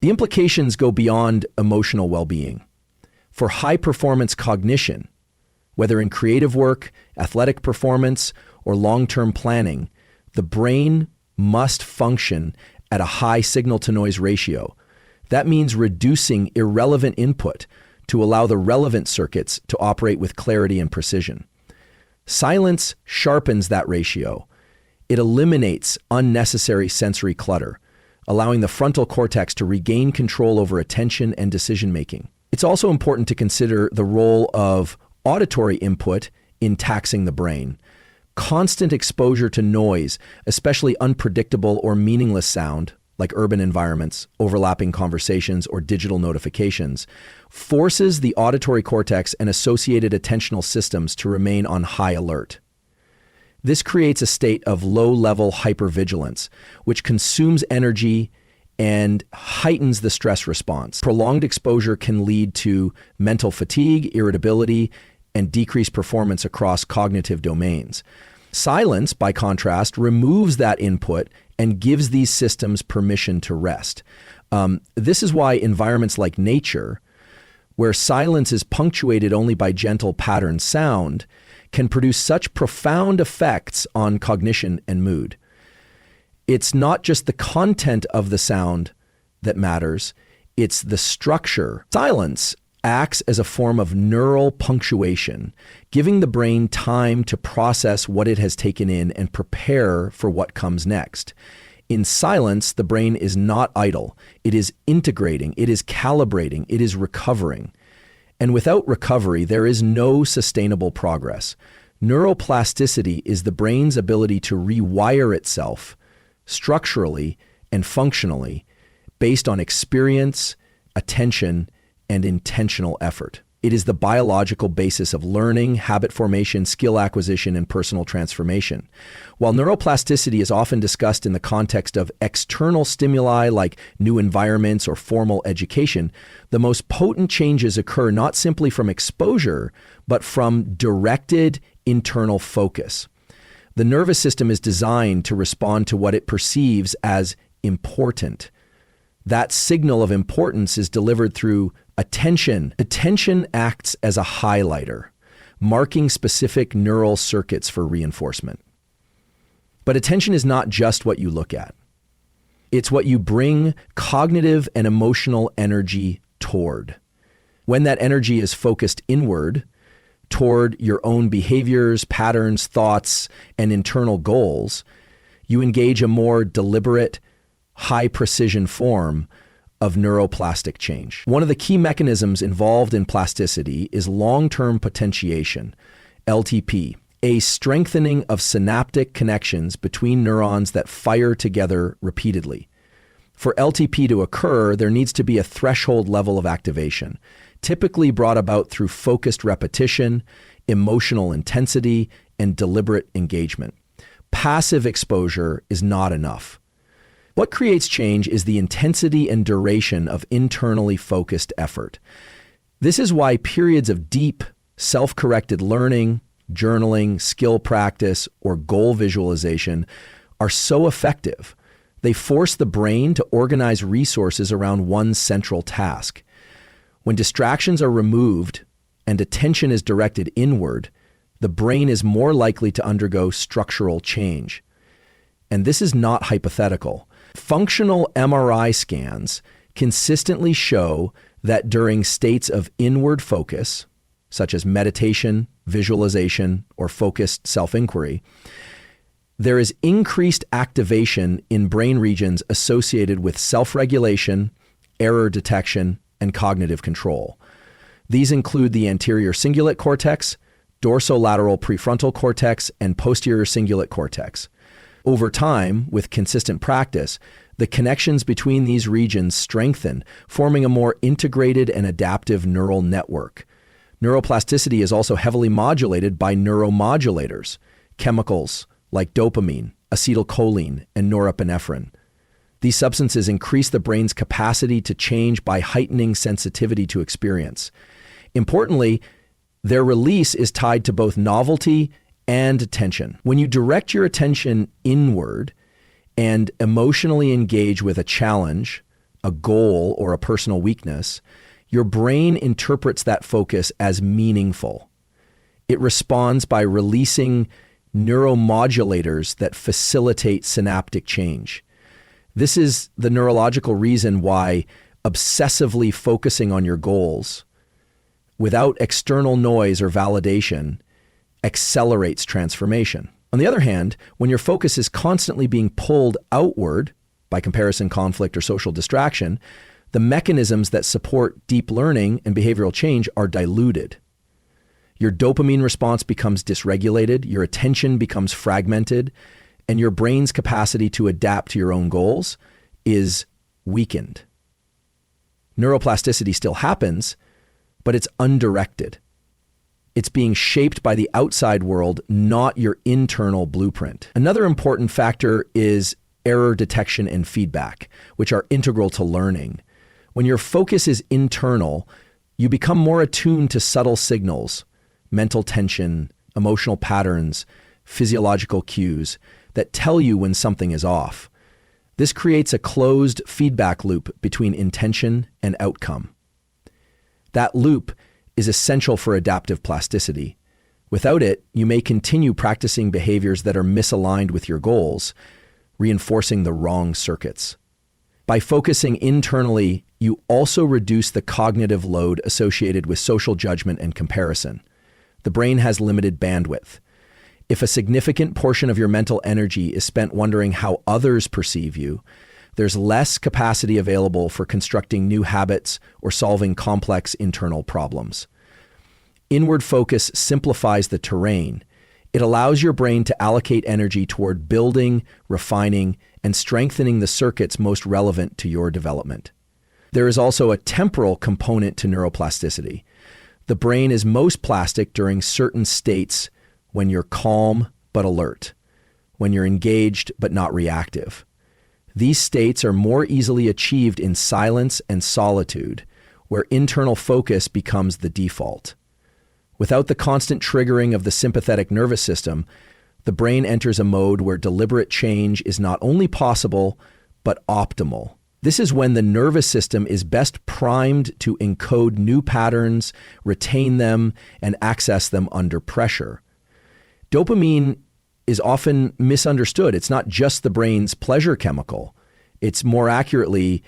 The implications go beyond emotional well-being. For high-performance cognition, whether in creative work, athletic performance, or long-term planning, the brain must function at a high signal-to-noise ratio. That means reducing irrelevant input to allow the relevant circuits to operate with clarity and precision. Silence sharpens that ratio. It eliminates unnecessary sensory clutter, allowing the frontal cortex to regain control over attention and decision-making. It's also important to consider the role of auditory input in taxing the brain. Constant exposure to noise, especially unpredictable or meaningless sound, like urban environments, overlapping conversations, or digital notifications, forces the auditory cortex and associated attentional systems to remain on high alert. This creates a state of low-level hypervigilance, which consumes energy and heightens the stress response. Prolonged exposure can lead to mental fatigue, irritability, and decreased performance across cognitive domains. Silence, by contrast, removes that input and gives these systems permission to rest. This is why environments like nature, where silence is punctuated only by gentle patterned sound, can produce such profound effects on cognition and mood. It's not just the content of the sound that matters, it's the structure. Silence acts as a form of neural punctuation, giving the brain time to process what it has taken in and prepare for what comes next. In silence, the brain is not idle. It is integrating, it is calibrating, it is recovering. And without recovery, there is no sustainable progress. Neuroplasticity is the brain's ability to rewire itself structurally and functionally based on experience, attention, and intentional effort. It is the biological basis of learning, habit formation, skill acquisition, and personal transformation. While neuroplasticity is often discussed in the context of external stimuli like new environments or formal education, the most potent changes occur not simply from exposure, but from directed internal focus. The nervous system is designed to respond to what it perceives as important. That signal of importance is delivered through attention. Attention acts as a highlighter, marking specific neural circuits for reinforcement. But attention is not just what you look at. It's what you bring cognitive and emotional energy toward. When that energy is focused inward, toward your own behaviors, patterns, thoughts, and internal goals, you engage a more deliberate, high-precision form of neuroplastic change. One of the key mechanisms involved in plasticity is long-term potentiation, LTP, a strengthening of synaptic connections between neurons that fire together repeatedly. For LTP to occur, there needs to be a threshold level of activation, typically brought about through focused repetition, emotional intensity, and deliberate engagement. Passive exposure is not enough. What creates change is the intensity and duration of internally focused effort. This is why periods of deep, self-corrected learning, journaling, skill practice, or goal visualization are so effective. They force the brain to organize resources around one central task. When distractions are removed and attention is directed inward, the brain is more likely to undergo structural change. And this is not hypothetical. Functional MRI scans consistently show that during states of inward focus, such as meditation, visualization, or focused self-inquiry, there is increased activation in brain regions associated with self-regulation, error detection, and cognitive control. These include the anterior cingulate cortex, dorsolateral prefrontal cortex, and posterior cingulate cortex. Over time, with consistent practice, the connections between these regions strengthen, forming a more integrated and adaptive neural network. Neuroplasticity is also heavily modulated by neuromodulators, chemicals like dopamine, acetylcholine, and norepinephrine. These substances increase the brain's capacity to change by heightening sensitivity to experience. Importantly, their release is tied to both novelty and attention. When you direct your attention inward and emotionally engage with a challenge, a goal, or a personal weakness, your brain interprets that focus as meaningful. It responds by releasing neuromodulators that facilitate synaptic change. This is the neurological reason why obsessively focusing on your goals without external noise or validation accelerates transformation. On the other hand, when your focus is constantly being pulled outward by comparison, conflict, or social distraction, the mechanisms that support deep learning and behavioral change are diluted. Your dopamine response becomes dysregulated, your attention becomes fragmented, and your brain's capacity to adapt to your own goals is weakened. Neuroplasticity still happens, but it's undirected. It's being shaped by the outside world, not your internal blueprint. Another important factor is error detection and feedback, which are integral to learning. When your focus is internal, you become more attuned to subtle signals, mental tension, emotional patterns, physiological cues that tell you when something is off. This creates a closed feedback loop between intention and outcome. That loop is essential for adaptive plasticity. Without it, you may continue practicing behaviors that are misaligned with your goals, reinforcing the wrong circuits. By focusing internally, you also reduce the cognitive load associated with social judgment and comparison. The brain has limited bandwidth. If a significant portion of your mental energy is spent wondering how others perceive you, there's less capacity available for constructing new habits or solving complex internal problems. Inward focus simplifies the terrain. It allows your brain to allocate energy toward building, refining, and strengthening the circuits most relevant to your development. There is also a temporal component to neuroplasticity. The brain is most plastic during certain states when you're calm but alert, when you're engaged but not reactive. These states are more easily achieved in silence and solitude, where internal focus becomes the default. Without the constant triggering of the sympathetic nervous system, the brain enters a mode where deliberate change is not only possible, but optimal. This is when the nervous system is best primed to encode new patterns, retain them, and access them under pressure. Dopamine is often misunderstood. It's not just the brain's pleasure chemical. It's more accurately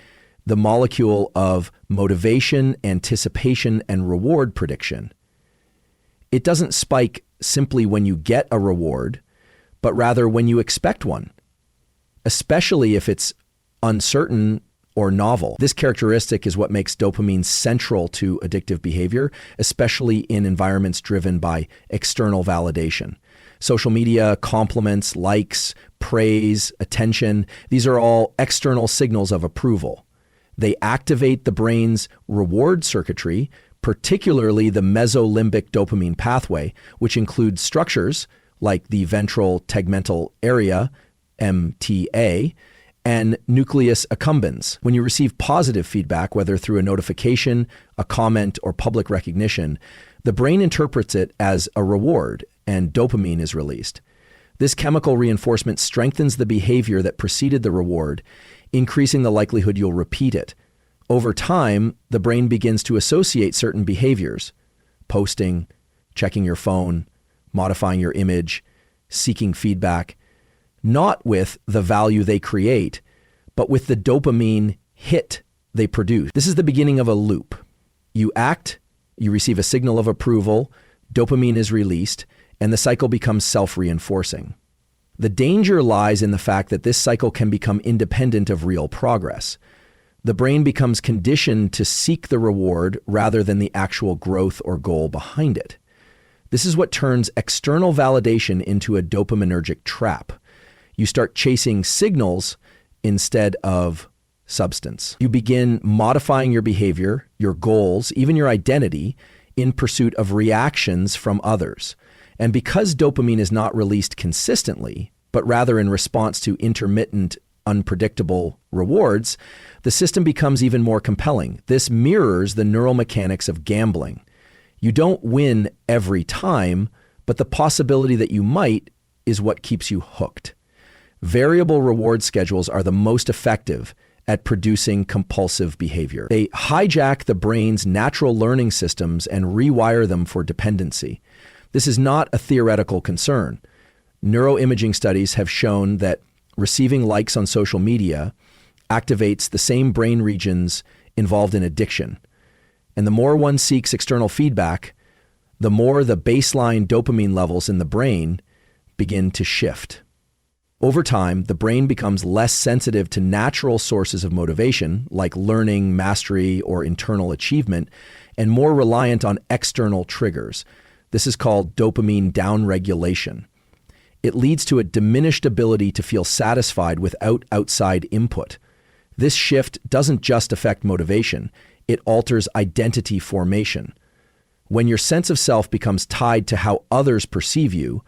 the molecule of motivation, anticipation, and reward prediction. It doesn't spike simply when you get a reward, but rather when you expect one, especially if it's uncertain or novel. This characteristic is what makes dopamine central to addictive behavior, especially in environments driven by external validation. Social media, compliments, likes, praise, attention, these are all external signals of approval. They activate the brain's reward circuitry, particularly the mesolimbic dopamine pathway, which includes structures like the ventral tegmental area, MTA, and nucleus accumbens. When you receive positive feedback, whether through a notification, a comment, or public recognition, the brain interprets it as a reward, and dopamine is released. This chemical reinforcement strengthens the behavior that preceded the reward, increasing the likelihood you'll repeat it. Over time, the brain begins to associate certain behaviors, posting, checking your phone, modifying your image, seeking feedback, not with the value they create, but with the dopamine hit they produce. This is the beginning of a loop. You act, you receive a signal of approval, dopamine is released, and the cycle becomes self-reinforcing. The danger lies in the fact that this cycle can become independent of real progress. The brain becomes conditioned to seek the reward rather than the actual growth or goal behind it. This is what turns external validation into a dopaminergic trap. You start chasing signals instead of substance. You begin modifying your behavior, your goals, even your identity in pursuit of reactions from others. And because dopamine is not released consistently, but rather in response to intermittent, unpredictable rewards, the system becomes even more compelling. This mirrors the neural mechanics of gambling. You don't win every time, but the possibility that you might is what keeps you hooked. Variable reward schedules are the most effective at producing compulsive behavior. They hijack the brain's natural learning systems and rewire them for dependency. This is not a theoretical concern. Neuroimaging studies have shown that receiving likes on social media activates the same brain regions involved in addiction. And the more one seeks external feedback, the more the baseline dopamine levels in the brain begin to shift. Over time, the brain becomes less sensitive to natural sources of motivation, like learning, mastery, or internal achievement, and more reliant on external triggers. This is called dopamine downregulation. It leads to a diminished ability to feel satisfied without outside input. This shift doesn't just affect motivation, it alters identity formation. When your sense of self becomes tied to how others perceive you,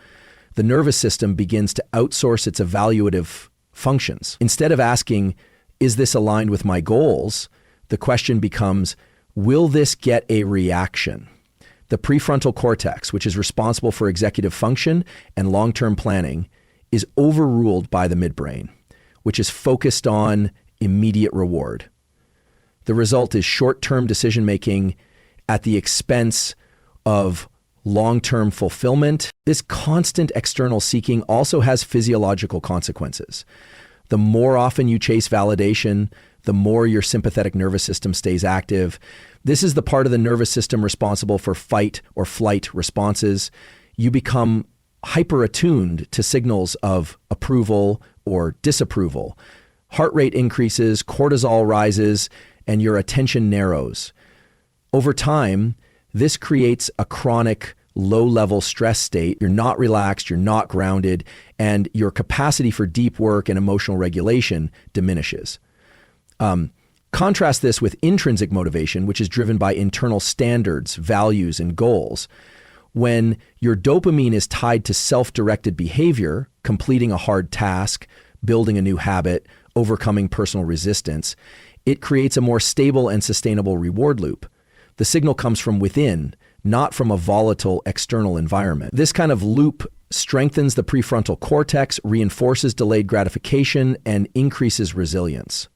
the nervous system begins to outsource its evaluative functions. Instead of asking, is this aligned with my goals? The question becomes, will this get a reaction? The prefrontal cortex, which is responsible for executive function and long-term planning, is overruled by the midbrain, which is focused on immediate reward. The result is short-term decision-making at the expense of long-term fulfillment. This constant external seeking also has physiological consequences. The more often you chase validation, the more your sympathetic nervous system stays active. This is the part of the nervous system responsible for fight or flight responses. You become hyper-attuned to signals of approval or disapproval. Heart rate increases, cortisol rises, and your attention narrows. Over time, this creates a chronic low-level stress state. You're not relaxed, you're not grounded, and your capacity for deep work and emotional regulation diminishes. Contrast this with intrinsic motivation, which is driven by internal standards, values, and goals. When your dopamine is tied to self-directed behavior, completing a hard task, building a new habit, overcoming personal resistance, it creates a more stable and sustainable reward loop. The signal comes from within, not from a volatile external environment. This kind of loop strengthens the prefrontal cortex, reinforces delayed gratification, and increases resilience.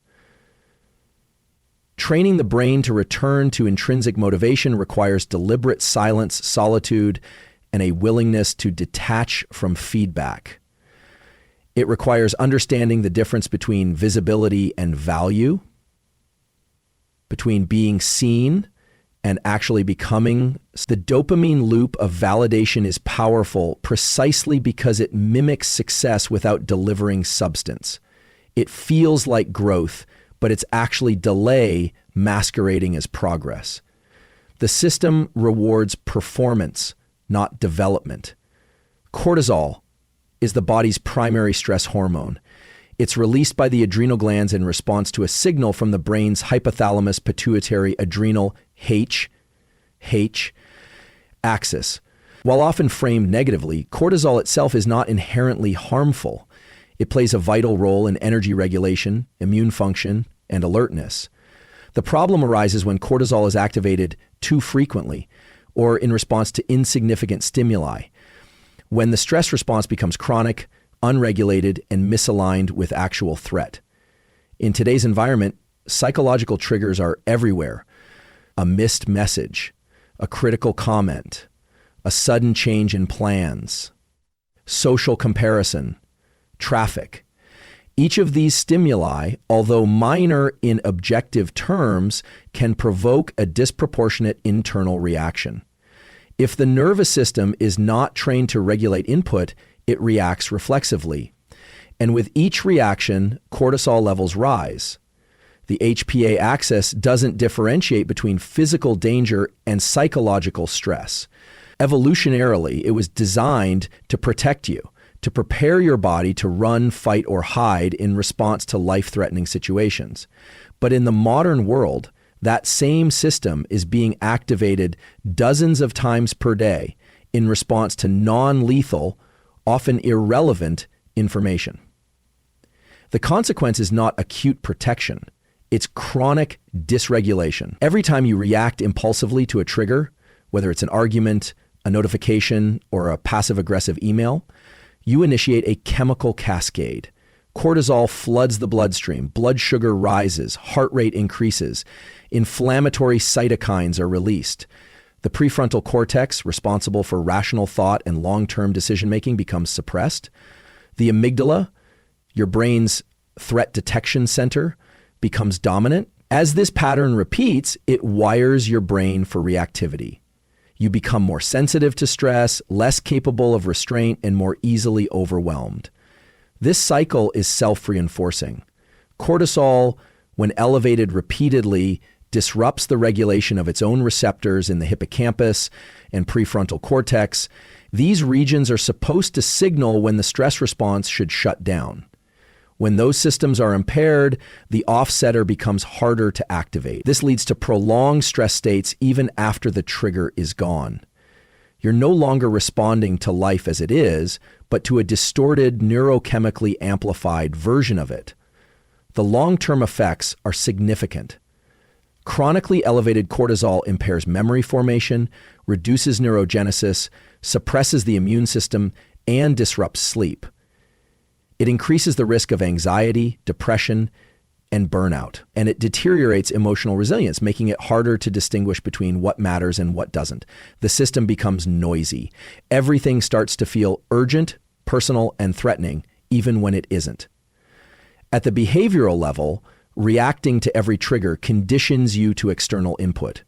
Training the brain to return to intrinsic motivation requires deliberate silence, solitude, and a willingness to detach from feedback. It requires understanding the difference between visibility and value, between being seen and actually becoming. The dopamine loop of validation is powerful precisely because it mimics success without delivering substance. It feels like growth, but it's actually delay masquerading as progress. The system rewards performance, not development. Cortisol is the body's primary stress hormone. It's released by the adrenal glands in response to a signal from the brain's hypothalamus pituitary adrenal H axis. While often framed negatively, cortisol itself is not inherently harmful. It plays a vital role in energy regulation, immune function, and alertness. The problem arises when cortisol is activated too frequently or in response to insignificant stimuli, when the stress response becomes chronic, unregulated, and misaligned with actual threat. In today's environment, psychological triggers are everywhere. A missed message, a critical comment, a sudden change in plans, social comparison, traffic. Each of these stimuli, although minor in objective terms, can provoke a disproportionate internal reaction. If the nervous system is not trained to regulate input, it reacts reflexively. And with each reaction, cortisol levels rise. The HPA axis doesn't differentiate between physical danger and psychological stress. Evolutionarily, it was designed to protect you, to prepare your body to run, fight, or hide in response to life-threatening situations. But in the modern world, that same system is being activated dozens of times per day in response to non-lethal, often irrelevant information. The consequence is not acute protection. It's chronic dysregulation. Every time you react impulsively to a trigger, whether it's an argument, a notification, or a passive-aggressive email, you initiate a chemical cascade. Cortisol floods the bloodstream, blood sugar rises, heart rate increases, inflammatory cytokines are released. The prefrontal cortex, responsible for rational thought and long-term decision-making, becomes suppressed. The amygdala, your brain's threat detection center, becomes dominant. As this pattern repeats, it wires your brain for reactivity. You become more sensitive to stress, less capable of restraint, and more easily overwhelmed. This cycle is self-reinforcing. Cortisol, when elevated repeatedly, disrupts the regulation of its own receptors in the hippocampus and prefrontal cortex. These regions are supposed to signal when the stress response should shut down. When those systems are impaired, the offsetter becomes harder to activate. This leads to prolonged stress states even after the trigger is gone. You're no longer responding to life as it is, but to a distorted, neurochemically amplified version of it. The long-term effects are significant. Chronically elevated cortisol impairs memory formation, reduces neurogenesis, suppresses the immune system, and disrupts sleep. It increases the risk of anxiety, depression, and burnout, and it deteriorates emotional resilience, making it harder to distinguish between what matters and what doesn't. The system becomes noisy. Everything starts to feel urgent, personal, and threatening, even when it isn't. At the behavioral level, reacting to every trigger conditions you to external input.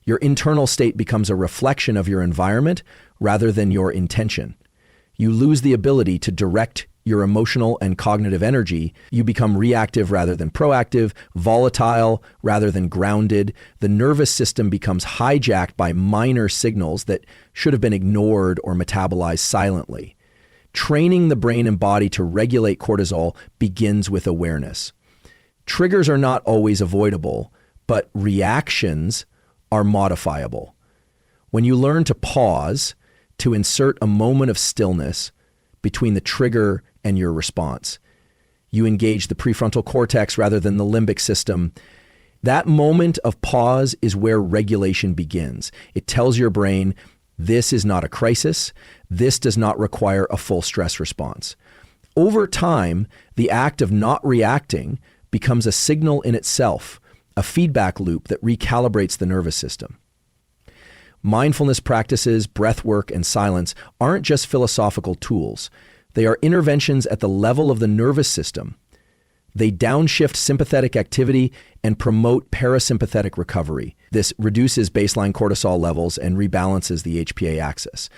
Your internal state becomes a reflection of your environment rather than your intention. You lose the ability to direct your emotional and cognitive energy. You become reactive rather than proactive, volatile rather than grounded. The nervous system becomes hijacked by minor signals that should have been ignored or metabolized silently. Training the brain and body to regulate cortisol begins with awareness. Triggers are not always avoidable, but reactions are modifiable. When you learn to pause, to insert a moment of stillness between the trigger and your response, you engage the prefrontal cortex rather than the limbic system. That moment of pause is where regulation begins. It tells your brain, this is not a crisis. This does not require a full stress response. Over time, the act of not reacting becomes a signal in itself, a feedback loop that recalibrates the nervous system. Mindfulness practices, breath work, and silence aren't just philosophical tools. They are interventions at the level of the nervous system. They downshift sympathetic activity and promote parasympathetic recovery. This reduces baseline cortisol levels and rebalances the HPA axis.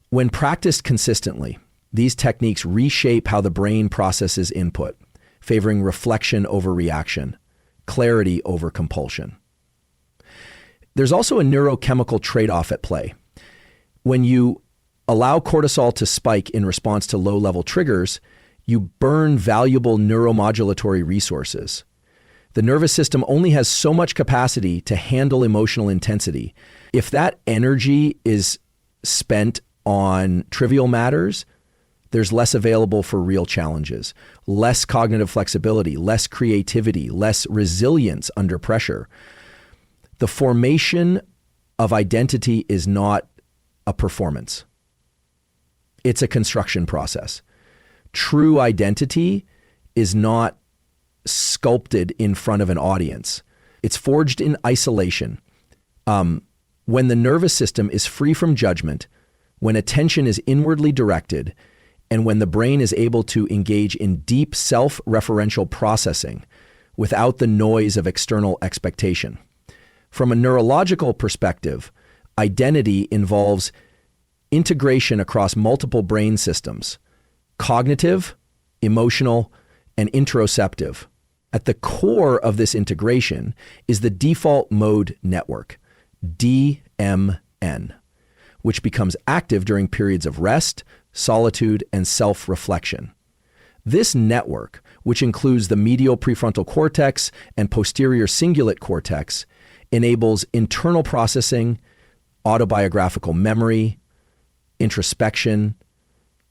When practiced consistently, these techniques reshape how the brain processes input, favoring reflection over reaction, clarity over compulsion. There's also a neurochemical trade-off at play. When you allow cortisol to spike in response to low-level triggers, you burn valuable neuromodulatory resources. The nervous system only has so much capacity to handle emotional intensity. If that energy is spent on trivial matters, there's less available for real challenges, less cognitive flexibility, less creativity, less resilience under pressure. The formation of identity is not a performance. It's a construction process. True identity is not sculpted in front of an audience. It's forged in isolation. When the nervous system is free from judgment, when attention is inwardly directed, and when the brain is able to engage in deep self-referential processing without the noise of external expectation. From a neurological perspective, identity involves integration across multiple brain systems: cognitive, emotional, and interoceptive. At the core of this integration is the default mode network, DMN, which becomes active during periods of rest, solitude, and self-reflection. This network, which includes the medial prefrontal cortex and posterior cingulate cortex, enables internal processing, autobiographical memory, introspection,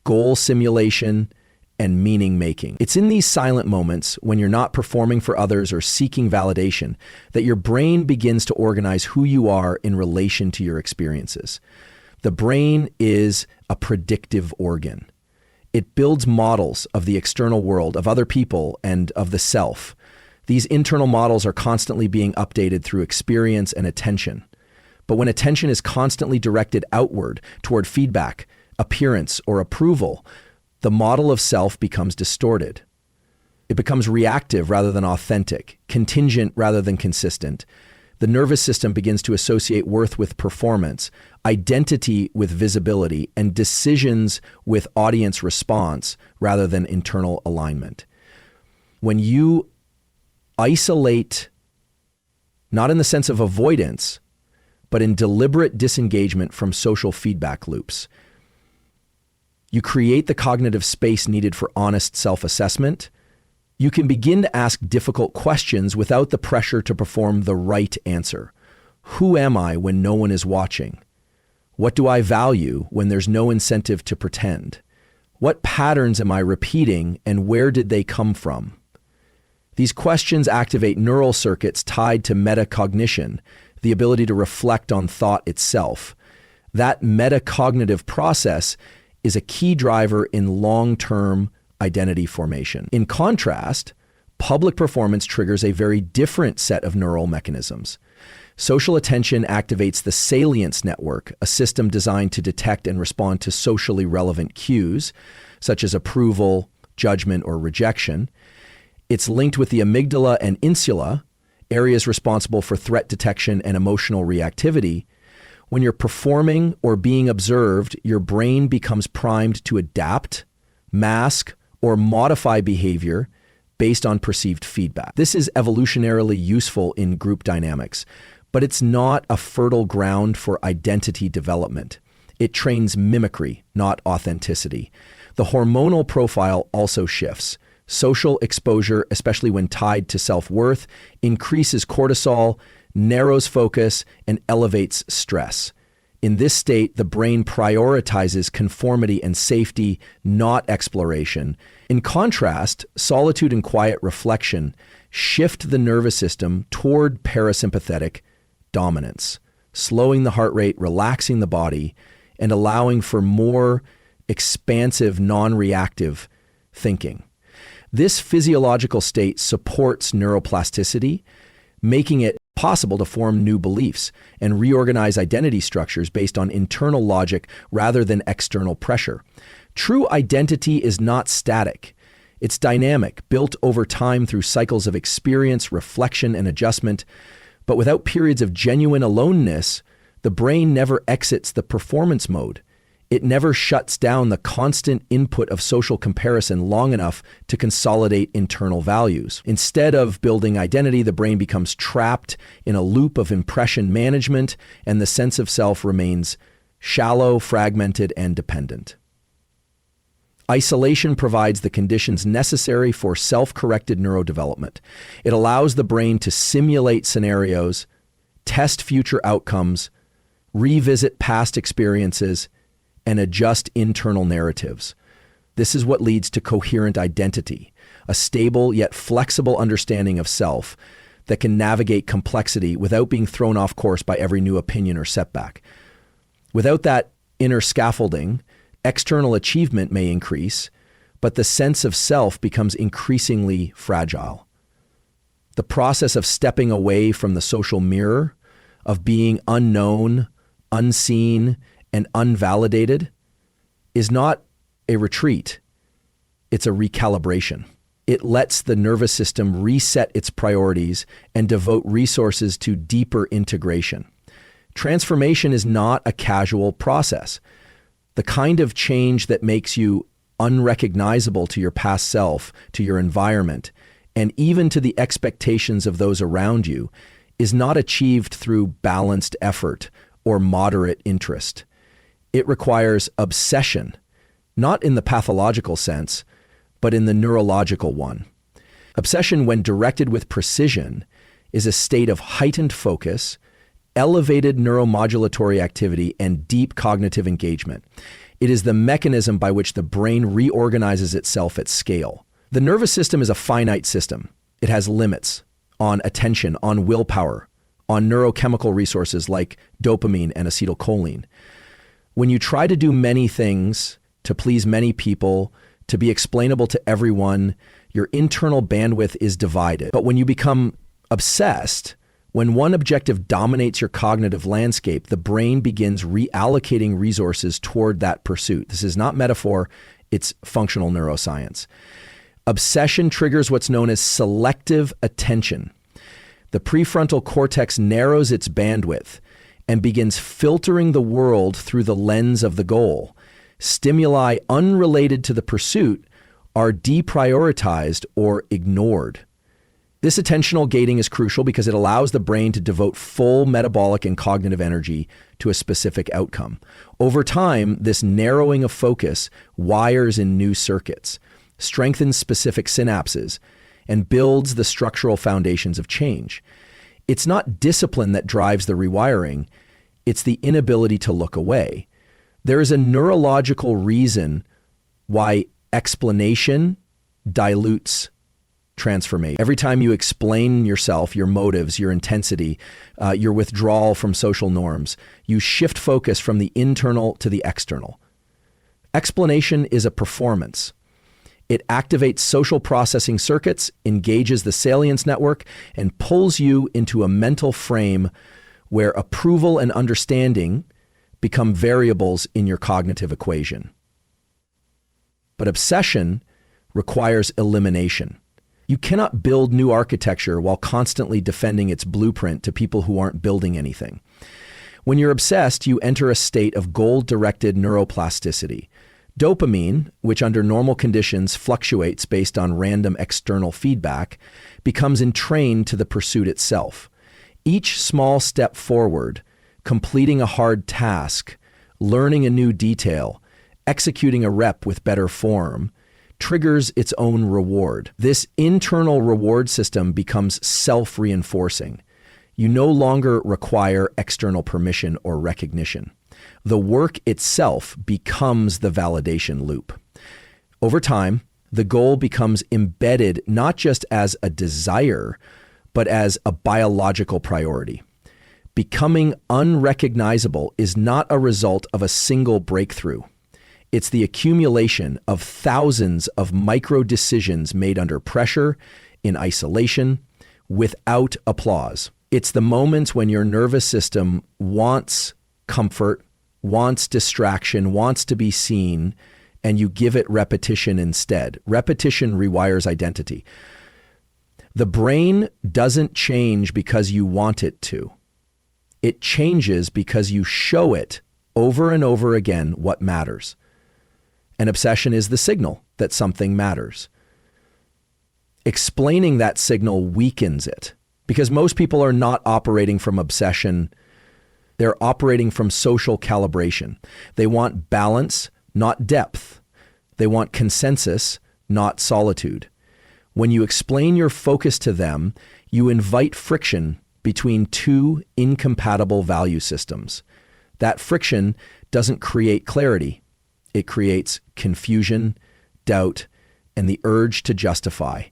goal simulation, and meaning making. It's in these silent moments, when you're not performing for others or seeking validation, that your brain begins to organize who you are in relation to your experiences. The brain is a predictive organ. It builds models of the external world, of other people, and of the self. These internal models are constantly being updated through experience and attention. But when attention is constantly directed outward toward feedback, appearance, or approval, the model of self becomes distorted. It becomes reactive rather than authentic, contingent rather than consistent. The nervous system begins to associate worth with performance, identity with visibility, and decisions with audience response rather than internal alignment. When you isolate, not in the sense of avoidance, but in deliberate disengagement from social feedback loops, you create the cognitive space needed for honest self-assessment. You can begin to ask difficult questions without the pressure to perform the right answer. Who am I when no one is watching? What do I value when there's no incentive to pretend? What patterns am I repeating, and where did they come from? These questions activate neural circuits tied to metacognition, the ability to reflect on thought itself. That metacognitive process is a key driver in long-term identity formation. In contrast, public performance triggers a very different set of neural mechanisms. Social attention activates the salience network, a system designed to detect and respond to socially relevant cues, such as approval, judgment, or rejection. It's linked with the amygdala and insula, areas responsible for threat detection and emotional reactivity. When you're performing or being observed, your brain becomes primed to adapt, mask, or modify behavior based on perceived feedback. This is evolutionarily useful in group dynamics, but it's not a fertile ground for identity development. It trains mimicry, not authenticity. The hormonal profile also shifts. Social exposure, especially when tied to self-worth, increases cortisol, narrows focus, and elevates stress. In this state, the brain prioritizes conformity and safety, not exploration. In contrast, solitude and quiet reflection shift the nervous system toward parasympathetic dominance, slowing the heart rate, relaxing the body, and allowing for more expansive, non-reactive thinking. This physiological state supports neuroplasticity, making it possible to form new beliefs and reorganize identity structures based on internal logic rather than external pressure. True identity is not static. It's dynamic, built over time through cycles of experience, reflection, and adjustment. But without periods of genuine aloneness, the brain never exits the performance mode. It never shuts down the constant input of social comparison long enough to consolidate internal values. Instead of building identity, the brain becomes trapped in a loop of impression management, and the sense of self remains shallow, fragmented, and dependent. Isolation provides the conditions necessary for self-corrected neurodevelopment. It allows the brain to simulate scenarios, test future outcomes, revisit past experiences, and adjust internal narratives. This is what leads to coherent identity, a stable yet flexible understanding of self that can navigate complexity without being thrown off course by every new opinion or setback. Without that inner scaffolding, external achievement may increase, but the sense of self becomes increasingly fragile. The process of stepping away from the social mirror, of being unknown, unseen, and unvalidated is not a retreat. It's a recalibration. It lets the nervous system reset its priorities and devote resources to deeper integration. Transformation is not a casual process. The kind of change that makes you unrecognizable to your past self, to your environment, and even to the expectations of those around you is not achieved through balanced effort or moderate interest. It requires obsession, not in the pathological sense, but in the neurological one. Obsession, when directed with precision, is a state of heightened focus, elevated neuromodulatory activity, and deep cognitive engagement. It is the mechanism by which the brain reorganizes itself at scale. The nervous system is a finite system. It has limits on attention, on willpower, on neurochemical resources like dopamine and acetylcholine. When you try to do many things to please many people, to be explainable to everyone. Your internal bandwidth is divided. But when you become obsessed, when one objective dominates your cognitive landscape, the brain begins reallocating resources toward that pursuit. This is not metaphor, it's functional neuroscience. Obsession triggers what's known as selective attention. The prefrontal cortex narrows its bandwidth and begins filtering the world through the lens of the goal. Stimuli unrelated to the pursuit are deprioritized or ignored. This attentional gating is crucial because it allows the brain to devote full metabolic and cognitive energy to a specific outcome. Over time, this narrowing of focus wires in new circuits, strengthens specific synapses, and builds the structural foundations of change. It's not discipline that drives the rewiring, it's the inability to look away. There is a neurological reason why explanation dilutes transformation. Every time you explain yourself, your motives, your intensity, your withdrawal from social norms, you shift focus from the internal to the external. Explanation is a performance. It activates social processing circuits, engages the salience network, and pulls you into a mental frame where approval and understanding become variables in your cognitive equation. But obsession requires elimination. You cannot build new architecture while constantly defending its blueprint to people who aren't building anything. When you're obsessed, you enter a state of goal-directed neuroplasticity. Dopamine, which under normal conditions fluctuates based on random external feedback, becomes entrained to the pursuit itself. Each small step forward, completing a hard task, learning a new detail, executing a rep with better form, triggers its own reward. This internal reward system becomes self-reinforcing. You no longer require external permission or recognition. The work itself becomes the validation loop. Over time, the goal becomes embedded not just as a desire, but as a biological priority. Becoming unrecognizable is not a result of a single breakthrough. It's the accumulation of thousands of micro decisions made under pressure, in isolation, without applause. It's the moments when your nervous system wants comfort, wants distraction, wants to be seen, and you give it repetition instead. Repetition rewires identity. The brain doesn't change because you want it to. It changes because you show it over and over again what matters. An obsession is the signal that something matters. Explaining that signal weakens it because most people are not operating from obsession. They're operating from social calibration. They want balance, not depth. They want consensus, not solitude. When you explain your focus to them, you invite friction between two incompatible value systems. That friction doesn't create clarity. It creates confusion, doubt, and the urge to justify.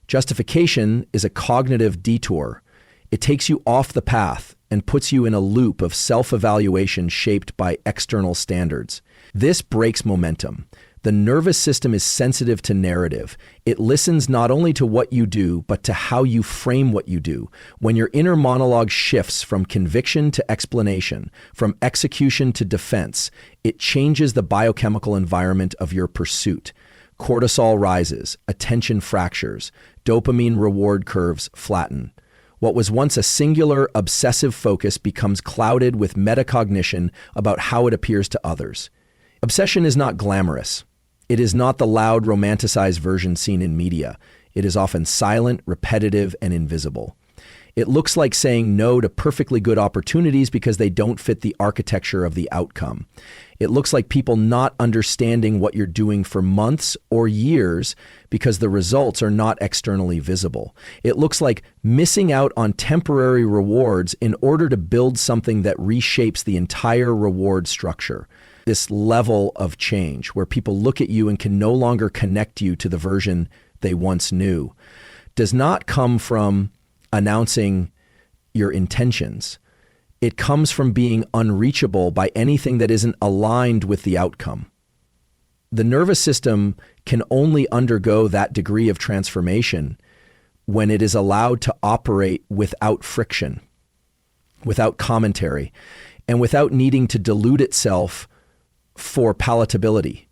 Justification is a cognitive detour. It takes you off the path and puts you in a loop of self-evaluation shaped by external standards. This breaks momentum. The nervous system is sensitive to narrative. It listens not only to what you do, but to how you frame what you do. When your inner monologue shifts from conviction to explanation, from execution to defense, it changes the biochemical environment of your pursuit. Cortisol rises, attention fractures, dopamine reward curves flatten. What was once a singular, obsessive focus becomes clouded with metacognition about how it appears to others. Obsession is not glamorous. It is not the loud, romanticized version seen in media. It is often silent, repetitive, and invisible. It looks like saying no to perfectly good opportunities because they don't fit the architecture of the outcome. It looks like people not understanding what you're doing for months or years because the results are not externally visible. It looks like missing out on temporary rewards in order to build something that reshapes the entire reward structure. This level of change where people look at you and can no longer connect you to the version they once knew does not come from announcing your intentions. It comes from being unreachable by anything that isn't aligned with the outcome. the nervous system can only undergo that degree of transformation when it is allowed to operate without friction, without commentary, and without needing to dilute itself for palatability.